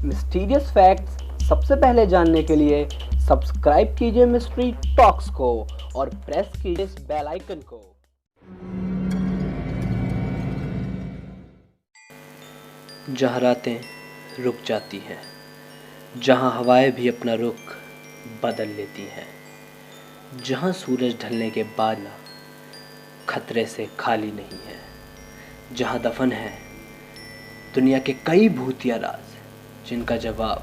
Mysterious facts सबसे पहले जानने के लिए सब्सक्राइब कीजिए मिस्ट्री टॉक्स को और प्रेस कीजिए इस बेल आइकन को। जहाँ रातें रुक जाती हैं, जहाँ हवाएं भी अपना रुख बदल लेती हैं, जहाँ सूरज ढलने के बाद ना खतरे से खाली नहीं है, जहाँ दफन है दुनिया के कई भूतिया राज जिनका जवाब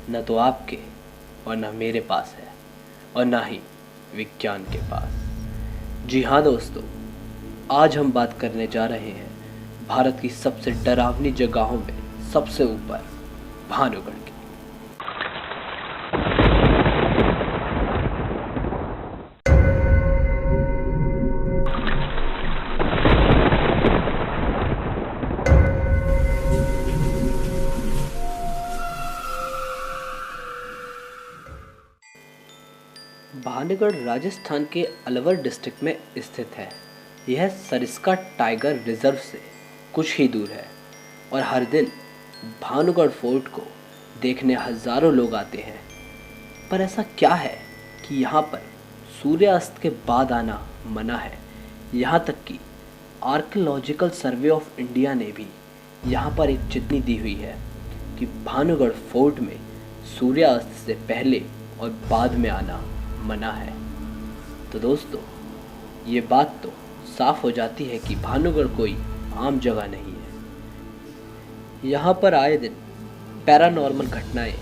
न तो आपके और न मेरे पास है और ना ही विज्ञान के पास। जी हाँ दोस्तों, आज हम बात करने जा रहे हैं भारत की सबसे डरावनी जगहों में सबसे ऊपर भानुगढ़ की। भानुगढ़ राजस्थान के अलवर डिस्ट्रिक्ट में स्थित है। यह सरिस्का टाइगर रिजर्व से कुछ ही दूर है और हर दिन भानुगढ़ फोर्ट को देखने हजारों लोग आते हैं। पर ऐसा क्या है कि यहाँ पर सूर्यास्त के बाद आना मना है। यहाँ तक कि आर्कियोलॉजिकल सर्वे ऑफ इंडिया ने भी यहाँ पर एक चिट्ठी दी हुई है कि भानुगढ़ फोर्ट में सूर्यास्त से पहले और बाद में आना मना है। तो दोस्तों, ये बात तो साफ हो जाती है कि भानुगढ़ कोई आम जगह नहीं है। यहाँ पर आए दिन पैरानॉर्मल घटनाएं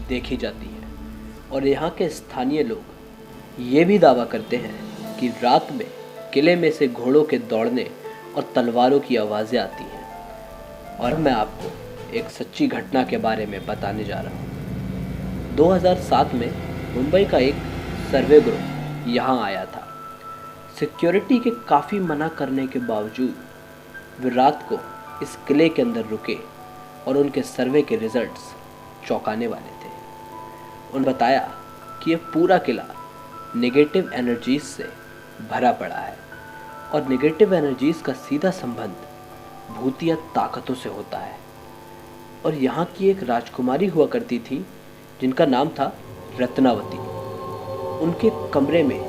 देखी जाती हैं और यहाँ के स्थानीय लोग ये भी दावा करते हैं कि रात में किले में से घोड़ों के दौड़ने और तलवारों की आवाज़ें आती हैं। और मैं आपको एक सच्ची घटना के बारे में बताने जा रहा हूँ। 2007 में मुंबई का एक सर्वे ग्रुप यहाँ आया था। सिक्योरिटी के काफ़ी मना करने के बावजूद वे रात को इस किले के अंदर रुके और उनके सर्वे के रिजल्ट्स चौंकाने वाले थे। उन्होंने बताया कि यह पूरा किला नेगेटिव एनर्जीज से भरा पड़ा है और नेगेटिव एनर्जीज का सीधा संबंध भूतिया ताकतों से होता है। और यहाँ की एक राजकुमारी हुआ करती थी जिनका नाम था रत्नावती। उनके कमरे में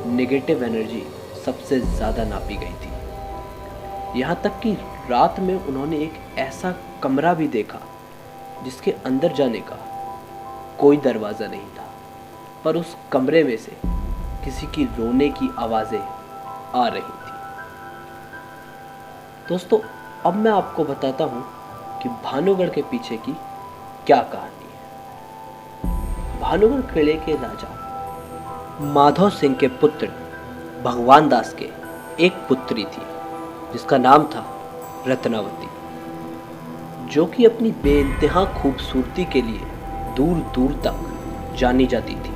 नेगेटिव एनर्जी सबसे ज़्यादा नापी गई थी। यहाँ तक कि रात में उन्होंने एक ऐसा कमरा भी देखा जिसके अंदर जाने का कोई दरवाज़ा नहीं था, पर उस कमरे में से किसी की रोने की आवाज़ें आ रही थी। दोस्तों, अब मैं आपको बताता हूँ कि भानुगढ़ के पीछे की क्या कहानी है। भानुगढ़ किले के राजा माधव सिंह के पुत्र भगवान दास के एक पुत्री थी जिसका नाम था रत्नावती, जो कि अपनी बेइंतहा खूबसूरती के लिए दूर दूर तक जानी जाती थी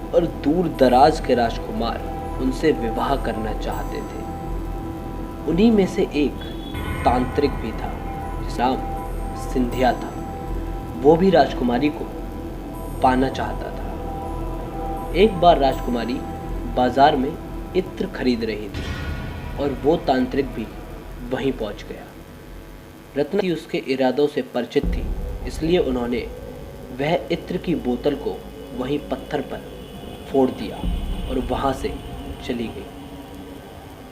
और दूर दराज के राजकुमार उनसे विवाह करना चाहते थे। उन्हीं में से एक तांत्रिक भी था जिसका नाम सिंधिया था। वो भी राजकुमारी को पाना चाहता था। एक बार राजकुमारी बाजार में इत्र खरीद रही थी और वो तांत्रिक भी वहीं पहुंच गया। रत्नावती उसके इरादों से परिचित थी, इसलिए उन्होंने वह इत्र की बोतल को वहीं पत्थर पर फोड़ दिया और वहां से चली गई।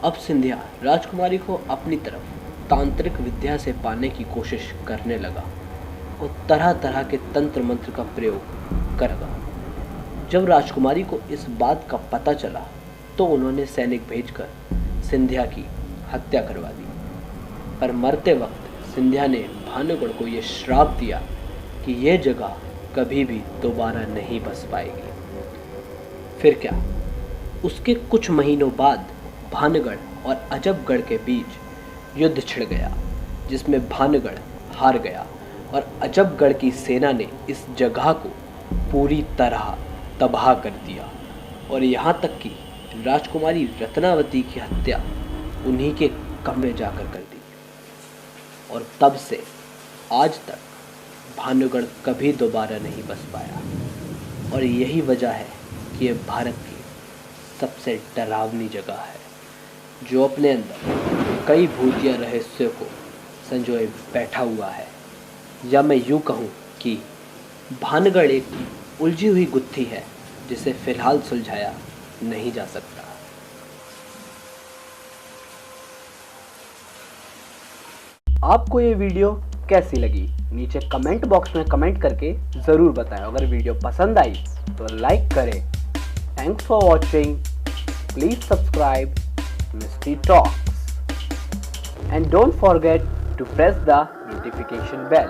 अब सिंधिया राजकुमारी को अपनी तरफ तांत्रिक विद्या से पाने की कोशिश करने लगा और तरह तरह के तंत्र मंत्र का प्रयोग कर लगा। जब राजकुमारी को इस बात का पता चला तो उन्होंने सैनिक भेजकर सिंधिया की हत्या करवा दी। पर मरते वक्त सिंधिया ने भानुगढ़ को यह श्राप दिया कि यह जगह कभी भी दोबारा नहीं बस पाएगी। फिर क्या, उसके कुछ महीनों बाद भानुगढ़ और अजबगढ़ के बीच युद्ध छिड़ गया जिसमें भानुगढ़ हार गया और अजबगढ़ की सेना ने इस जगह को पूरी तरह तबाह कर दिया और यहाँ तक कि राजकुमारी रत्नावती की हत्या उन्हीं के कमरे जाकर कर दी। और तब से आज तक भानुगढ़ कभी दोबारा नहीं बस पाया और यही वजह है कि यह भारत की सबसे डरावनी जगह है, जो अपने अंदर कई भूतिया रहस्यों को संजोए बैठा हुआ है। या मैं यूँ कहूँ कि भानगढ़ एक उलझी हुई गुत्थी है जिसे फिलहाल सुलझाया नहीं जा सकता। आपको ये वीडियो कैसी लगी नीचे कमेंट बॉक्स में कमेंट करके ज़रूर बताएं। अगर वीडियो पसंद आई तो लाइक करें। Thanks for watching. Please subscribe mystery talks and don't forget to press the notification bell.